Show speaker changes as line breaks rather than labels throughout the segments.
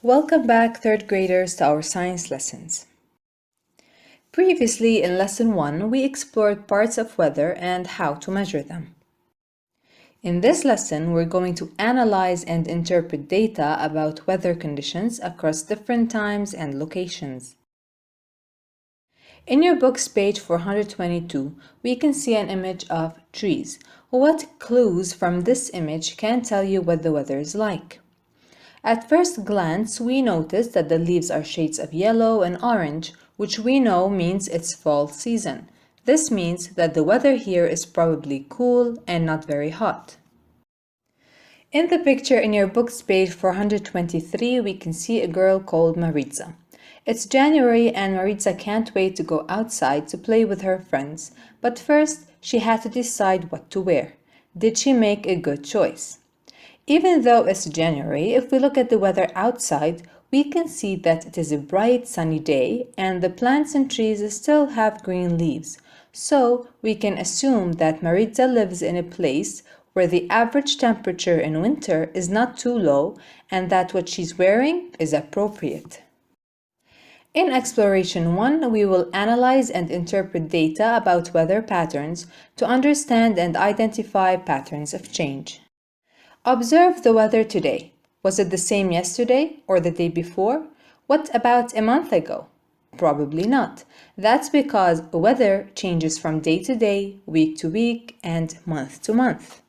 Welcome back, third graders, to our science lessons. Previously, in lesson 1, we explored parts of weather and how to measure them. In this lesson, we're going to analyze and interpret data about weather conditions across different times and locations. In your book's page 422, we can see an image of trees. What clues from this image can tell you what the weather is like? At first glance, we notice that the leaves are shades of yellow and orange, which we know means it's fall season. This means that the weather here is probably cool and not very hot. In the picture in your book's page 423, we can see a girl called Maritza. It's January and Maritza can't wait to go outside to play with her friends, but first she had to decide what to wear. Did she make a good choice? Even though it's January, if we look at the weather outside, we can see that it is a bright sunny day and the plants and trees still have green leaves. So we can assume that Maritza lives in a place where the average temperature in winter is not too low and that what she's wearing is appropriate. In Exploration 1, we will analyze and interpret data about weather patterns to understand and identify patterns of change. Observe the weather today. Was it the same yesterday or the day before? What about a month ago? Probably not. That's because weather changes from day to day, week to week, and month to month.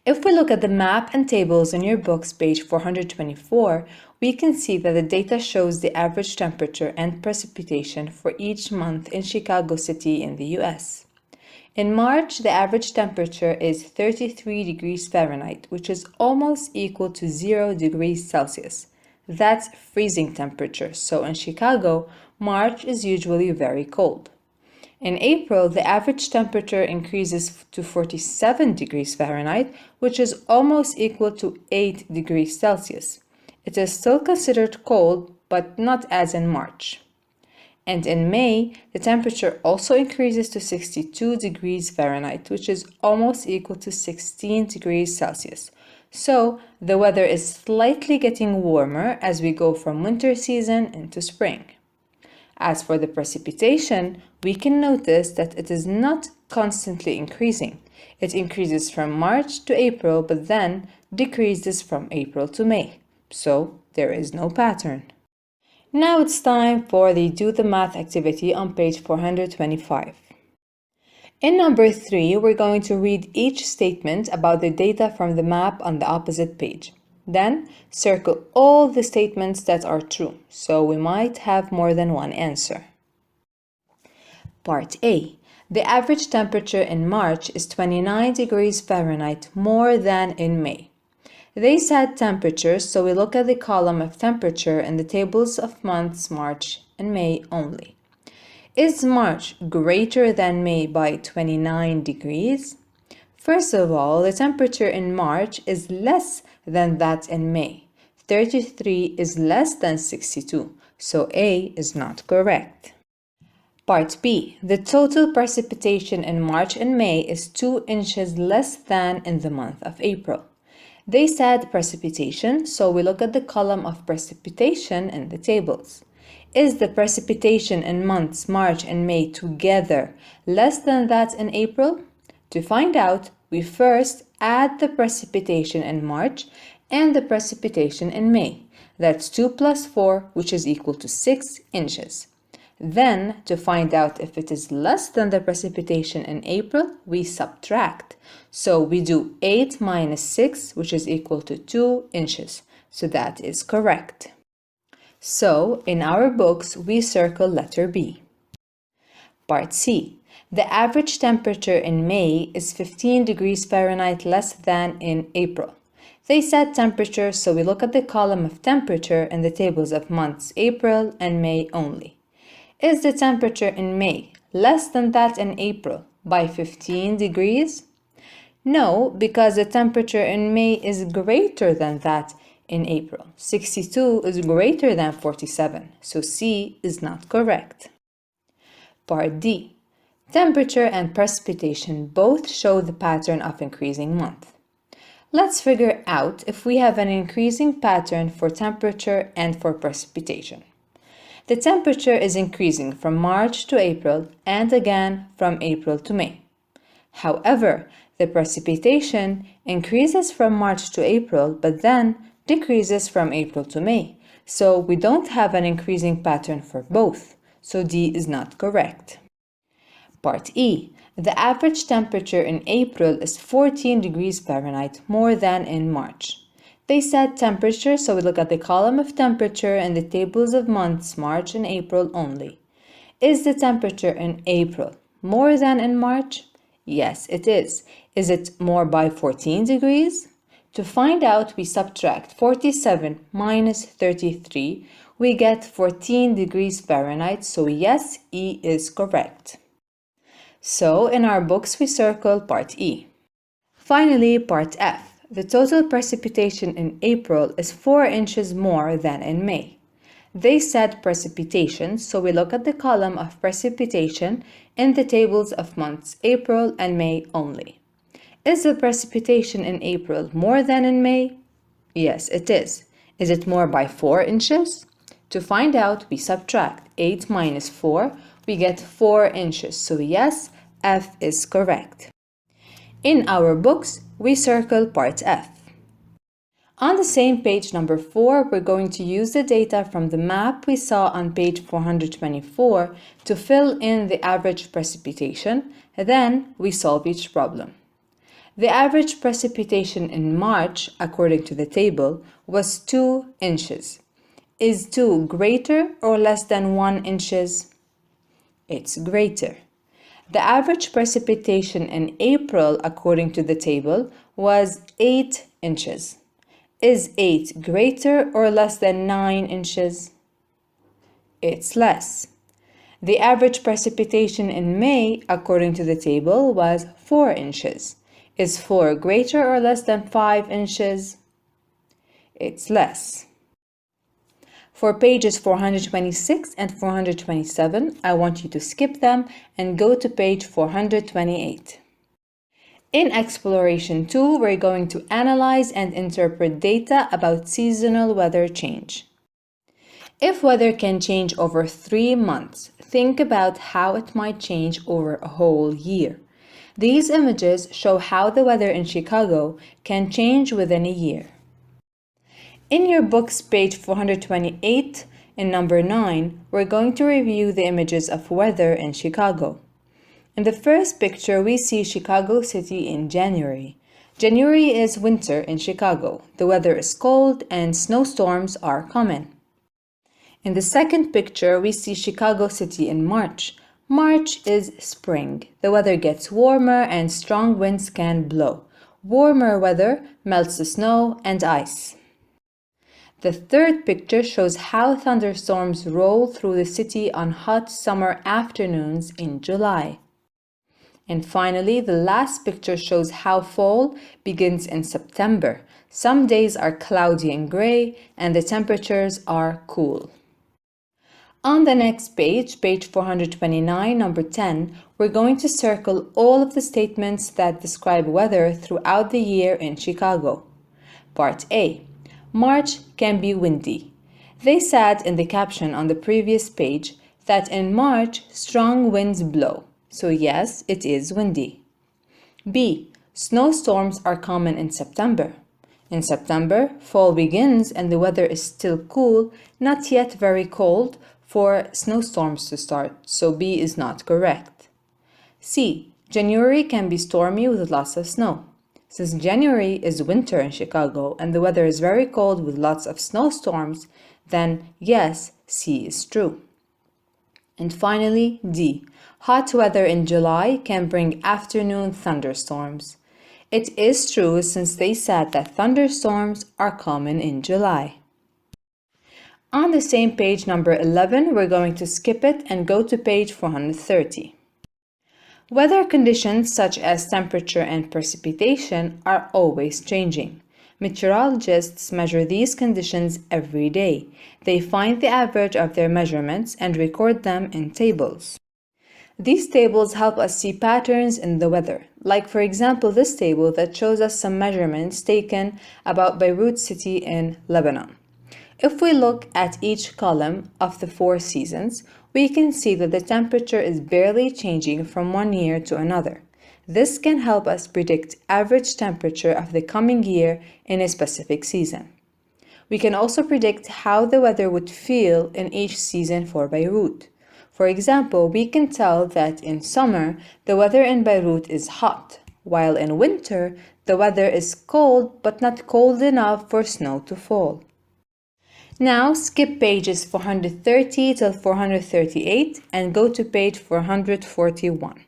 If we look at the map and tables in your book's page 424, we can see that the data shows the average temperature and precipitation for each month in Chicago City in the US. In March, the average temperature is 33 degrees Fahrenheit, which is almost equal to 0 degrees Celsius. That's freezing temperature, so in Chicago, March is usually very cold. In April, the average temperature increases to 47 degrees Fahrenheit, which is almost equal to 8 degrees Celsius. It is still considered cold, but not as in March. And in May, the temperature also increases to 62 degrees Fahrenheit, which is almost equal to 16 degrees Celsius. So, the weather is slightly getting warmer as we go from winter season into spring. As for the precipitation, we can notice that it is not constantly increasing. It increases from March to April, but then decreases from April to May. So, there is no pattern. Now it's time for the Do the Math activity on page 425. In number 3, we're going to read each statement about the data from the map on the opposite page. Then, circle all the statements that are true, so we might have more than one answer. Part A. The average temperature in March is 29 degrees Fahrenheit more than in May. They said temperatures, so we look at the column of temperature in the tables of months March and May only. Is March greater than May by 29 degrees? First of all, the temperature in March is less than that in May. 33 is less than 62, so A is not correct. Part B. The total precipitation in March and May is 2 inches less than in the month of April. They said precipitation, so we look at the column of precipitation in the tables. Is the precipitation in months March and May together less than that in April? To find out, we first add the precipitation in March and the precipitation in May. That's 2 plus 4, which is equal to 6 inches. Then, to find out if it is less than the precipitation in April, we subtract. So we do 8 minus 6, which is equal to 2 inches. So that is correct. So, in our books, we circle letter B. Part C. The average temperature in May is 15 degrees Fahrenheit less than in April. They said temperature, so we look at the column of temperature in the tables of months April and May only. Is the temperature in May less than that in April by 15 degrees? No, because the temperature in May is greater than that in April. 62 is greater than 47, so C is not correct. Part D. Temperature and precipitation both show the pattern of increasing month. Let's figure out if we have an increasing pattern for temperature and for precipitation. The temperature is increasing from March to April and again from April to May. However, the precipitation increases from March to April but then decreases from April to May. So we don't have an increasing pattern for both. So D is not correct. Part E. The average temperature in April is 14 degrees Fahrenheit more than in March. They said temperature, so we look at the column of temperature and the tables of months, March and April only. Is the temperature in April more than in March? Yes, it is. Is it more by 14 degrees? To find out, we subtract 47 minus 33. We get 14 degrees Fahrenheit, so yes, E is correct. So in our books, we circle part E. Finally, part F. The total precipitation in April is 4 inches more than in May. They said precipitation, so we look at the column of precipitation in the tables of months April and May only. Is the precipitation in April more than in May? Yes, it is. Is it more by 4 inches? To find out, we subtract 8 minus 4. We get 4 inches. So yes, F is correct. In our books, we circle part F. On the same page number 4, we're going to use the data from the map we saw on page 424 to fill in the average precipitation. Then we solve each problem. The average precipitation in March, according to the table, was 2 inches. Is 2 greater or less than 1 inches? It's greater. The average precipitation in April, according to the table, was 8 inches. Is 8 greater or less than 9 inches? It's less. The average precipitation in May, according to the table, was 4 inches. Is 4 greater or less than 5 inches? It's less. For pages 426 and 427, I want you to skip them and go to page 428. In Exploration 2, we're going to analyze and interpret data about seasonal weather change. If weather can change over 3 months, think about how it might change over a whole year. These images show how the weather in Chicago can change within a year. In your book's page 428, in number 9, we're going to review the images of weather in Chicago. In the first picture, we see Chicago City in January. January is winter in Chicago. The weather is cold and snowstorms are common. In the second picture, we see Chicago City in March. March is spring. The weather gets warmer and strong winds can blow. Warmer weather melts the snow and ice. The third picture shows how thunderstorms roll through the city on hot summer afternoons in July. And finally, the last picture shows how fall begins in September. Some days are cloudy and gray, and the temperatures are cool. On the next page, page 429, number 10, we're going to circle all of the statements that describe weather throughout the year in Chicago. Part A. March can be windy. They said in the caption on the previous page that in March, strong winds blow. So yes, it is windy. B. Snowstorms are common in September. In September, fall begins and the weather is still cool, not yet very cold, for snowstorms to start, so B is not correct. C. January can be stormy with lots of snow. Since January is winter in Chicago and the weather is very cold with lots of snowstorms, then yes, C is true. And finally, D. Hot weather in July can bring afternoon thunderstorms. It is true since they said that thunderstorms are common in July. On the same page number 11, we're going to skip it and go to page 430. Weather conditions such as temperature and precipitation are always changing. Meteorologists measure these conditions every day. They find the average of their measurements and record them in tables. These tables help us see patterns in the weather, like for example this table that shows us some measurements taken about Beirut city in Lebanon. If we look at each column of the 4 seasons, we can see that the temperature is barely changing from one year to another. This can help us predict average temperature of the coming year in a specific season. We can also predict how the weather would feel in each season for Beirut. For example, we can tell that in summer, the weather in Beirut is hot, while in winter, the weather is cold but not cold enough for snow to fall. Now skip pages 430 till 438 and go to page 441.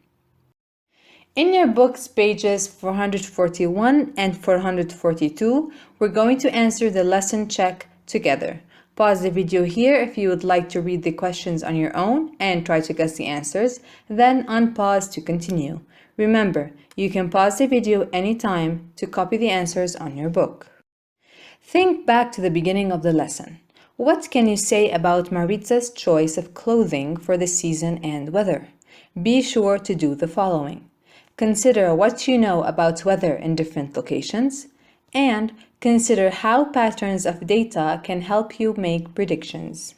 In your books, pages 441 and 442, we're going to answer the lesson check together. Pause the video here if you would like to read the questions on your own and try to guess the answers, then unpause to continue. Remember, you can pause the video anytime to copy the answers on your book. Think back to the beginning of the lesson. What can you say about Maritza's choice of clothing for the season and weather? Be sure to do the following. Consider what you know about weather in different locations, and consider how patterns of data can help you make predictions.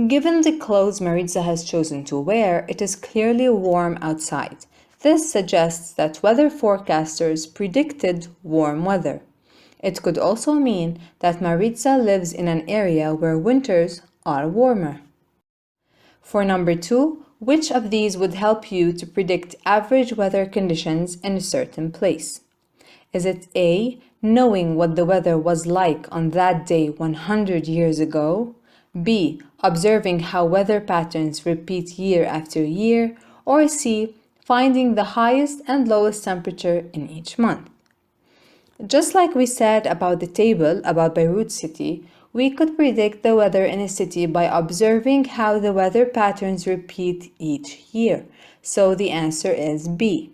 Given the clothes Maritza has chosen to wear, it is clearly warm outside. This suggests that weather forecasters predicted warm weather. It could also mean that Maritza lives in an area where winters are warmer. For number 2, which of these would help you to predict average weather conditions in a certain place? Is it A, knowing what the weather was like on that day 100 years ago? B, observing how weather patterns repeat year after year? Or C, finding the highest and lowest temperature in each month? Just like we said about the table about Beirut city, we could predict the weather in a city by observing how the weather patterns repeat each year. So the answer is B.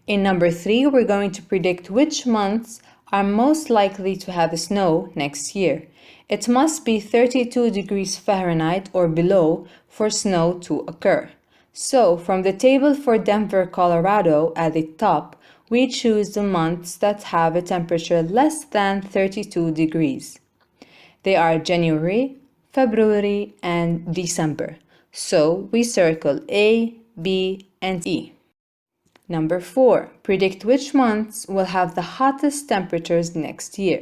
In number 3, we're going to predict which months are most likely to have snow next year. It must be 32 degrees Fahrenheit or below for snow to occur. So from the table for Denver, Colorado at the top, we choose the months that have a temperature less than 32 degrees. They are January, February, and December. So we circle A, B, and E. Number 4, predict which months will have the hottest temperatures next year.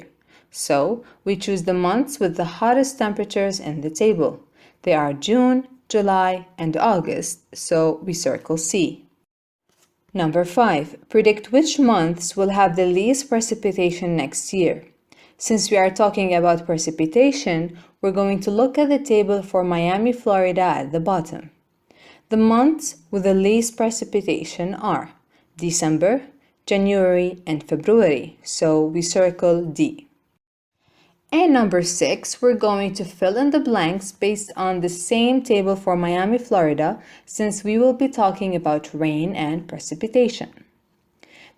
So we choose the months with the hottest temperatures in the table. They are June, July, and August, so we circle C. Number 5, predict which months will have the least precipitation next year. Since we are talking about precipitation, we're going to look at the table for Miami, Florida at the bottom. The months with the least precipitation are December, January, and February, so we circle D. And number 6, we're going to fill in the blanks based on the same table for Miami, Florida, since we will be talking about rain and precipitation.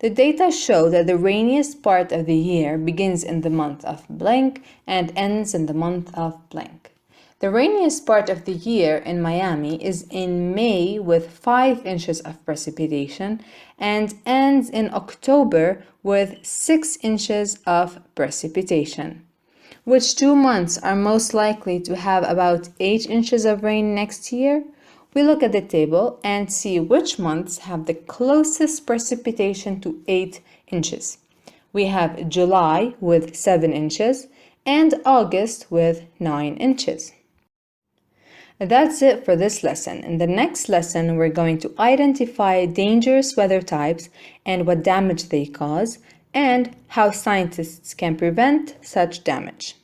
The data show that the rainiest part of the year begins in the month of blank and ends in the month of blank. The rainiest part of the year in Miami is in May with 5 inches of precipitation and ends in October with 6 inches of precipitation. Which 2 months are most likely to have about 8 inches of rain next year? We look at the table and see which months have the closest precipitation to 8 inches. We have July with 7 inches and August with 9 inches. That's it for this lesson. In the next lesson, we're going to identify dangerous weather types and what damage they cause, and how scientists can prevent such damage.